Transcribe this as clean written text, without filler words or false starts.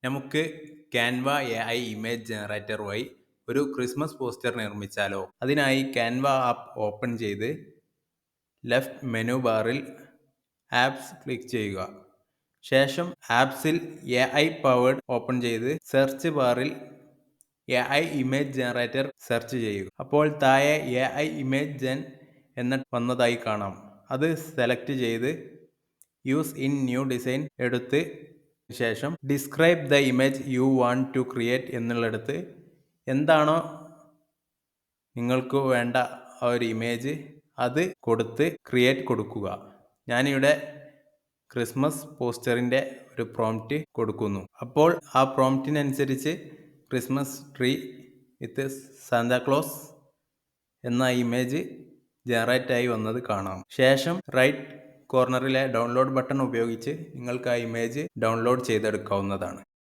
നമുക്ക് Canva AI image generator വഴി ഒരു ക്രിസ്മസ് പോസ്റ്റർ നിർമ്മിച്ചാലോ? അതിനായി ക്യാൻവ ആപ്പ് ഓപ്പൺ ചെയ്ത് ലെഫ്റ്റ് മെനു ബാറിൽ ആപ്സ് ക്ലിക്ക് ചെയ്യുക. ശേഷം ആപ്സിൽ AI പവേർഡ് ഓപ്പൺ ചെയ്ത് സെർച്ച് ബാറിൽ AI ഇമേജ് ജനറേറ്റർ സെർച്ച് ചെയ്യുക. അപ്പോൾ താഴെ AI ഇമേജ് ജെൻ എന്ന് വന്നതായി കാണാം. അത് സെലക്ട് ചെയ്ത് യൂസ് ഇൻ ന്യൂ ഡിസൈൻ എടുത്ത് ശേഷം describe the image you want to create എന്നുള്ളിടത്ത് എന്താണോ നിങ്ങൾക്ക് വേണ്ട ആ ഒരു ഇമേജ് അത് കൊടുത്ത് ക്രിയേറ്റ് കൊടുക്കുക. ഞാനിവിടെ ക്രിസ്മസ് പോസ്റ്ററിൻ്റെ ഒരു പ്രോംപ്റ്റ് കൊടുക്കുന്നു. അപ്പോൾ ആ പ്രോംപ്റ്റിനനുസരിച്ച് ക്രിസ്മസ് ട്രീ വിത്ത് സാന്താക്ലോസ് എന്ന ഇമേജ് ജനറേറ്റ് ആയി വന്നത് കാണാം. ശേഷം റൈറ്റ് കോർണറിലെ ഡൗൺലോഡ് ബട്ടൺ ഉപയോഗിച്ച് നിങ്ങൾക്ക് ആ ഇമേജ് ഡൗൺലോഡ് ചെയ്തെടുക്കാവുന്നതാണ്.